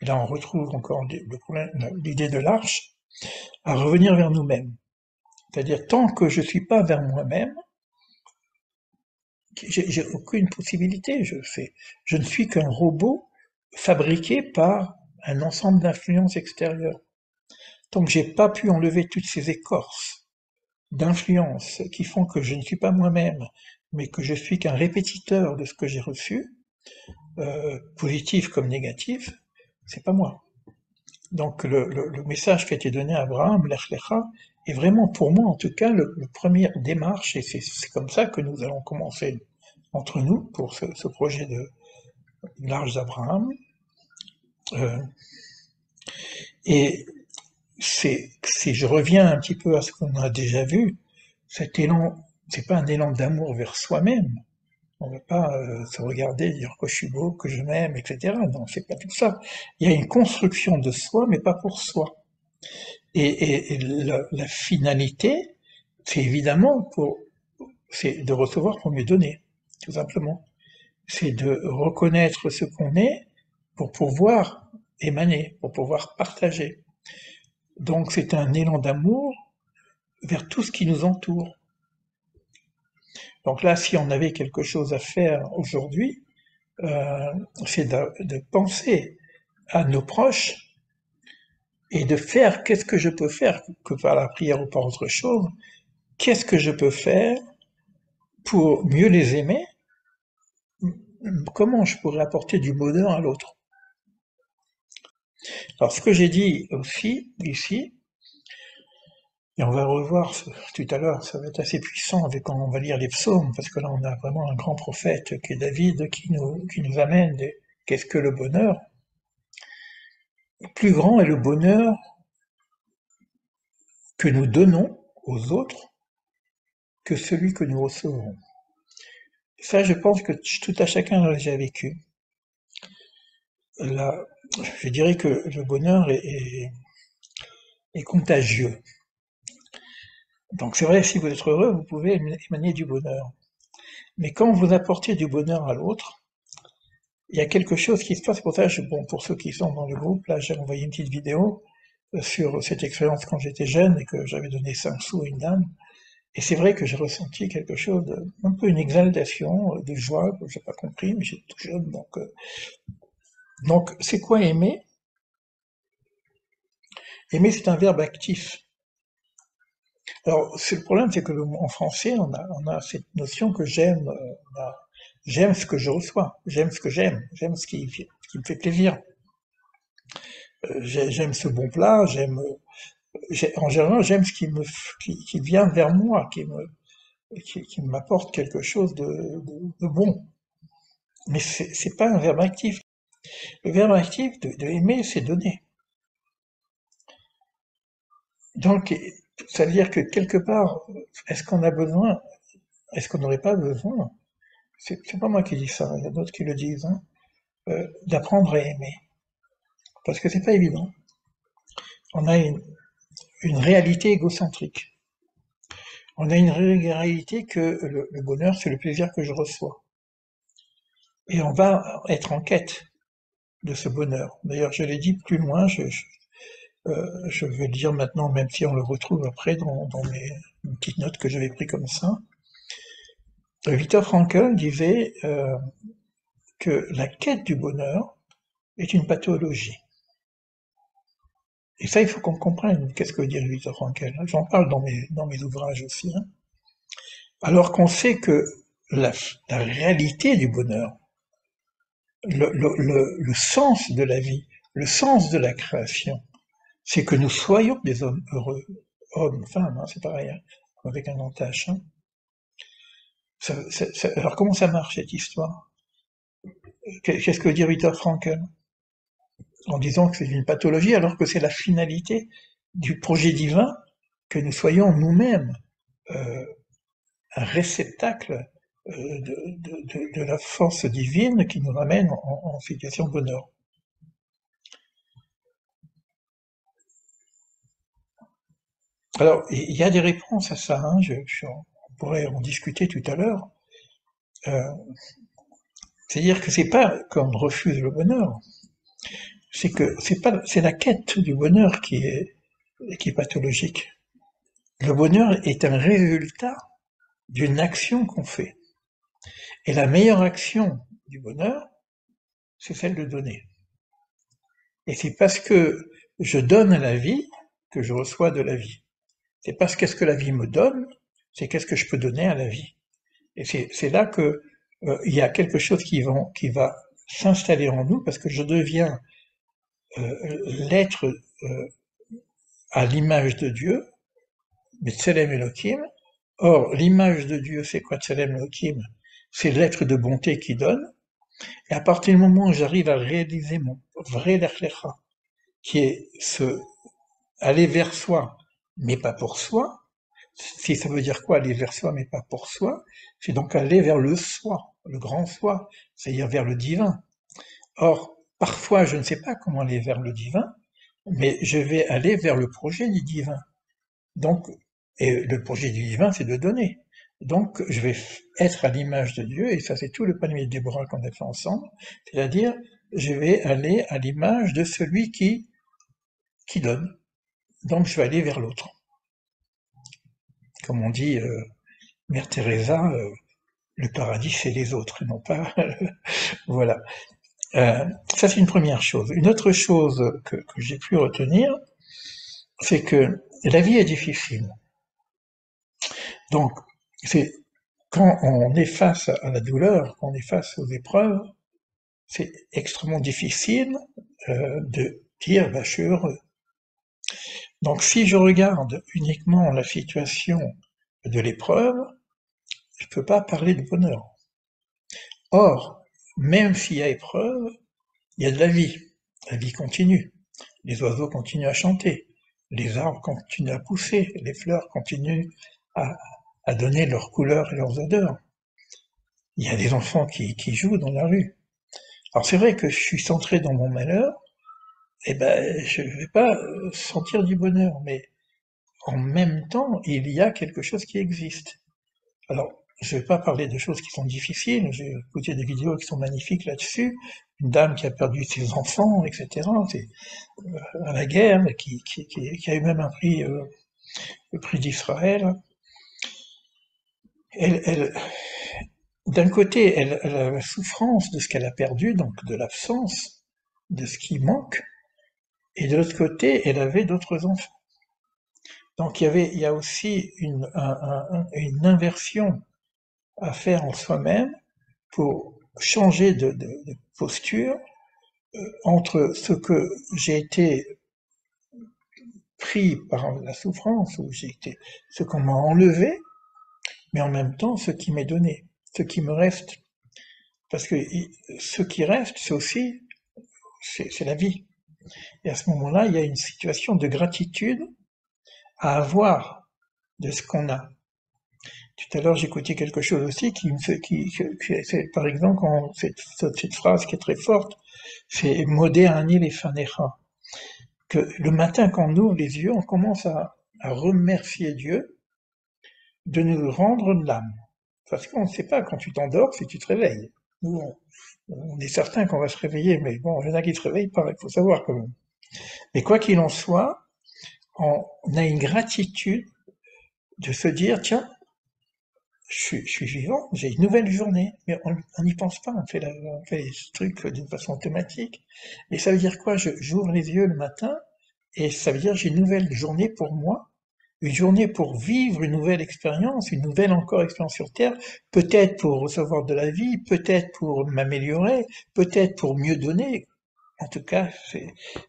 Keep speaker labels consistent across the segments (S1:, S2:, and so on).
S1: et là on retrouve encore l'idée de l'arche, à revenir vers nous-mêmes. C'est-à-dire, tant que je suis pas vers moi-même, j'ai aucune possibilité. Je ne suis qu'un robot fabriqué par un ensemble d'influences extérieures. Tant que j'ai pas pu enlever toutes ces écorces d'influences qui font que je ne suis pas moi-même, mais que je suis qu'un répétiteur de ce que j'ai reçu, positif comme négatif, c'est pas moi. Donc le message qui a été donné à Abraham, Lech Lecha, est vraiment pour moi en tout cas le première démarche, et c'est comme ça que nous allons commencer entre nous pour ce projet de l'Arche d'Abraham. Euh, et si je reviens un petit peu à ce qu'on a déjà vu, cet élan, c'est pas un élan d'amour vers soi-même. On ne veut pas se regarder, dire que je suis beau, que je m'aime, etc. Non, c'est pas tout ça. Il y a une construction de soi, mais pas pour soi. Et la finalité, c'est évidemment c'est de recevoir pour mieux donner, tout simplement. C'est de reconnaître ce qu'on est pour pouvoir émaner, pour pouvoir partager. Donc c'est un élan d'amour vers tout ce qui nous entoure. Donc là, si on avait quelque chose à faire aujourd'hui, c'est de penser à nos proches et de faire qu'est-ce que je peux faire, que par la prière ou par autre chose, qu'est-ce que je peux faire pour mieux les aimer, comment je pourrais apporter du bonheur à l'autre. Alors ce que j'ai dit aussi ici, et on va revoir tout à l'heure, ça va être assez puissant avec quand on va lire les psaumes, parce que là on a vraiment un grand prophète qui est David qui nous amène qu'est-ce que le bonheur. Plus grand est le bonheur que nous donnons aux autres que celui que nous recevons. Ça, je pense que tout à chacun l'a déjà vécu. Là, je dirais que le bonheur est contagieux. Donc c'est vrai, si vous êtes heureux, vous pouvez émaner du bonheur. Mais quand vous apportez du bonheur à l'autre, il y a quelque chose qui se passe. Pour ça, bon, pour ceux qui sont dans le groupe, là, j'ai envoyé une petite vidéo sur cette expérience quand j'étais jeune et que j'avais donné 5 sous à une dame. Et c'est vrai que j'ai ressenti quelque chose, un peu une exaltation, de joie, que j'ai pas compris, mais j'étais tout jeune. Donc c'est quoi aimer? Aimer, c'est un verbe actif. Alors, le problème, c'est que en français, on a cette notion que j'aime, j'aime ce que je reçois, j'aime ce que j'aime ce qui me fait plaisir. J'aime ce bon plat, en général, j'aime ce qui vient vers moi, qui m'apporte quelque chose de bon. Mais c'est pas un verbe actif. Le verbe actif de aimer, c'est donner. Donc, ça veut dire que quelque part, est-ce qu'on a besoin, est-ce qu'on n'aurait pas besoin, c'est pas moi qui dis ça, il y a d'autres qui le disent, hein, d'apprendre à aimer. Parce que c'est pas évident. On a une réalité égocentrique. On a une réalité que le bonheur, c'est le plaisir que je reçois. Et on va être en quête de ce bonheur. D'ailleurs, je l'ai dit plus loin, je vais le dire maintenant, même si on le retrouve après dans mes petites notes que j'avais prises comme ça. Viktor Frankl disait que la quête du bonheur est une pathologie. Et ça, il faut qu'on comprenne qu'est-ce que veut dire Viktor Frankl. J'en parle dans mes ouvrages aussi. Hein. Alors qu'on sait que la réalité du bonheur, le sens de la vie, le sens de la création, c'est que nous soyons des hommes heureux. Hommes, femmes, hein, c'est pareil, hein, avec un grand H. Hein. Alors comment ça marche cette histoire? Qu'est-ce que veut dire Viktor Frankl? En disant que c'est une pathologie alors que c'est la finalité du projet divin que nous soyons nous-mêmes euh, un réceptacle de la force divine qui nous ramène en situation de bonheur. Alors, il y a des réponses à ça, hein, on pourrait en discuter tout à l'heure. Euh, C'est-à-dire que c'est pas qu'on refuse le bonheur, c'est que c'est la quête du bonheur qui est pathologique. Le bonheur est un résultat d'une action qu'on fait. Et la meilleure action du bonheur, c'est celle de donner. Et c'est parce que je donne à la vie que je reçois de la vie. C'est parce qu'est-ce que la vie me donne, c'est qu'est-ce que je peux donner à la vie. Et c'est là que il y a quelque chose qui va s'installer en nous parce que je deviens l'être à l'image de Dieu, B'Tselem Elohim. Or, l'image de Dieu, c'est quoi Tselem Elohim? C'est l'être de bonté qui donne. Et à partir du moment où j'arrive à réaliser mon vrai Lechlecha, qui est aller vers soi, mais pas pour soi, si ça veut dire quoi aller vers soi, mais pas pour soi, c'est donc aller vers le soi, le grand soi, c'est-à-dire vers le divin. Or, parfois, je ne sais pas comment aller vers le divin, mais je vais aller vers le projet du divin. Donc, et le projet du divin, c'est de donner. Donc, je vais être à l'image de Dieu, et ça, c'est tout le panier de Déborah qu'on a fait ensemble, c'est-à-dire, je vais aller à l'image de celui qui donne. Donc, je vais aller vers l'autre. Comme on dit, Mère Teresa, le paradis, c'est les autres, et non pas. Voilà. Ça, c'est une première chose. Une autre chose que j'ai pu retenir, c'est que la vie est difficile. Donc, c'est quand on est face à la douleur, quand on est face aux épreuves, c'est extrêmement difficile de dire bah, je suis heureux. Donc, si je regarde uniquement la situation de l'épreuve, je ne peux pas parler de bonheur. Or, même s'il y a épreuve, il y a de la vie. La vie continue. Les oiseaux continuent à chanter. Les arbres continuent à pousser. Les fleurs continuent à, à donner leurs couleurs et leurs odeurs. Il y a des enfants qui jouent dans la rue. Alors c'est vrai que je suis centré dans mon malheur, et ben je ne vais pas sentir du bonheur, mais en même temps, il y a quelque chose qui existe. Alors, je ne vais pas parler de choses qui sont difficiles, j'ai écouté des vidéos qui sont magnifiques là-dessus, une dame qui a perdu ses enfants, etc., c'est à la guerre, qui a eu même un prix, le prix d'Israël. Elle, d'un côté, elle a la souffrance de ce qu'elle a perdu, donc de l'absence, de ce qui manque, et de l'autre côté, elle avait d'autres enfants. Donc il y a aussi une inversion à faire en soi-même pour changer de posture entre ce que j'ai été pris par la souffrance, ou j'ai été, ce qu'on m'a enlevé, mais en même temps ce qui m'est donné, ce qui me reste. Parce que ce qui reste, c'est aussi, c'est la vie. Et à ce moment-là, il y a une situation de gratitude à avoir de ce qu'on a. Tout à l'heure, j'écoutais quelque chose aussi qui me fait, c'est, par exemple, cette phrase qui est très forte, c'est Modé ani lefanecha. Que le matin, quand on ouvre les yeux, on commence à remercier Dieu de nous rendre l'âme. Parce qu'on ne sait pas quand tu t'endors si tu te réveilles. Nous, on est certain qu'on va se réveiller, mais bon, il y en a qui se réveillent pas, il faut savoir quand même. Mais quoi qu'il en soit, on a une gratitude de se dire, tiens, je suis vivant, j'ai une nouvelle journée, mais on n'y pense pas, on fait les trucs d'une façon automatique. Et ça veut dire quoi? J'ouvre les yeux le matin, et ça veut dire j'ai une nouvelle journée pour moi, une journée pour vivre une nouvelle expérience, une nouvelle encore expérience sur Terre, peut-être pour recevoir de la vie, peut-être pour m'améliorer, peut-être pour mieux donner. En tout cas,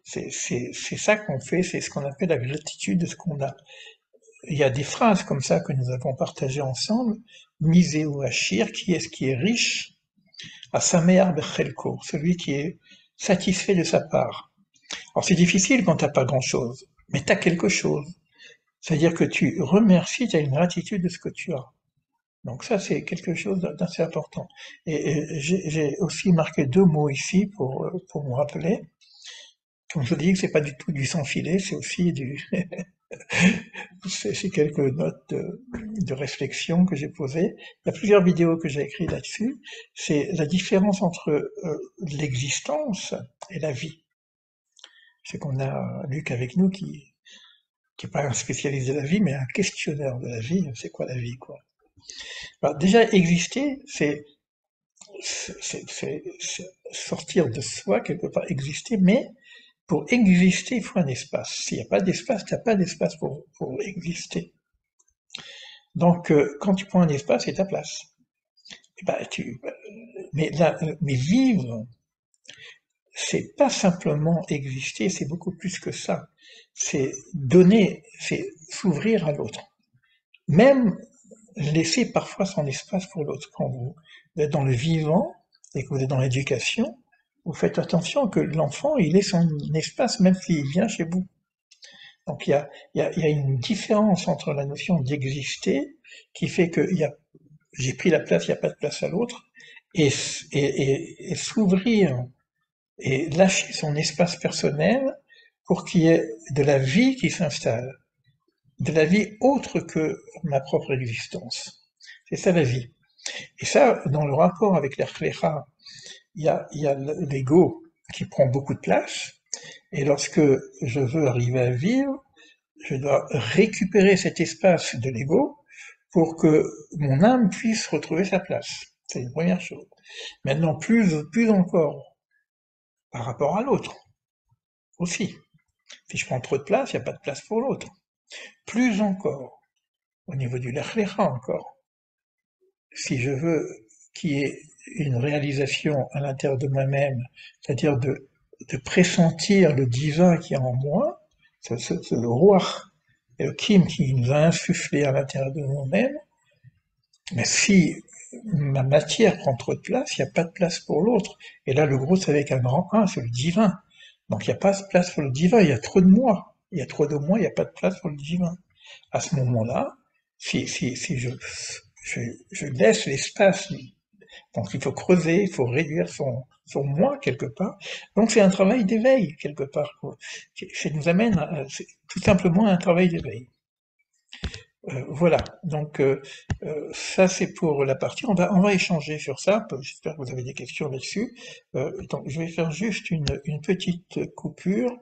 S1: c'est ça qu'on fait, c'est ce qu'on appelle la gratitude de ce qu'on a. Il y a des phrases comme ça que nous avons partagées ensemble. Miseu Achir, qui est-ce qui est riche? À Samear Bechelko, celui qui est satisfait de sa part. Alors c'est difficile quand t'as pas grand-chose, mais t'as quelque chose. C'est-à-dire que tu remercies, tu as une gratitude de ce que tu as. Donc ça, c'est quelque chose d'assez important. Et j'ai aussi marqué deux mots ici pour me rappeler. Comme je dis que c'est pas du tout du sans filet, c'est aussi c'est quelques notes de réflexion que j'ai posées. Il y a plusieurs vidéos que j'ai écrites là-dessus. C'est la différence entre l'existence et la vie. c'est qu'on a Luc avec nous qui est pas un spécialiste de la vie, mais un questionneur de la vie. C'est quoi la vie, quoi? Alors, déjà, exister, c'est sortir de soi, quelque part, exister, mais pour exister, il faut un espace. S'il n'y a pas d'espace, tu n'as pas d'espace pour exister. Donc, quand tu prends un espace, c'est ta place. Et ben, mais vivre, c'est pas simplement exister, c'est beaucoup plus que ça. C'est donner, c'est s'ouvrir à l'autre. Même laisser parfois son espace pour l'autre. Quand vous êtes dans le vivant et que vous êtes dans l'éducation, vous faites attention que l'enfant, il ait son espace même s'il vient chez vous. Donc il y a une différence entre la notion d'exister qui fait que j'ai pris la place, il n'y a pas de place à l'autre, et s'ouvrir et lâcher son espace personnel pour qu'il y ait de la vie qui s'installe, de la vie autre que ma propre existence. C'est ça la vie. Et ça, dans le rapport avec l'Erklecha, il y a l'ego qui prend beaucoup de place, et lorsque je veux arriver à vivre, je dois récupérer cet espace de l'ego pour que mon âme puisse retrouver sa place. C'est une première chose. Maintenant, plus encore, par rapport à l'autre, aussi. Si je prends trop de place, il n'y a pas de place pour l'autre. Plus encore, au niveau du l'Echlecha encore, si je veux qu'il y ait une réalisation à l'intérieur de moi-même, c'est-à-dire de pressentir le divin qui est en moi, c'est le roi et le kim qui nous a insufflé à l'intérieur de nous-mêmes, mais si ma matière prend trop de place, il n'y a pas de place pour l'autre. Et là, le gros, c'est avec un grand 1, c'est le divin. Donc il n'y a pas de place pour le divin, il y a trop de moi. Il y a trop de moi, il n'y a pas de place pour le divin. À ce moment-là, si je laisse l'espace, donc il faut creuser, il faut réduire son moi quelque part. Donc c'est un travail d'éveil quelque part. Ça nous amène c'est tout simplement un travail d'éveil. Voilà, donc ça c'est pour la partie. On va échanger sur ça. J'espère que vous avez des questions là-dessus. Donc je vais faire juste une petite coupure.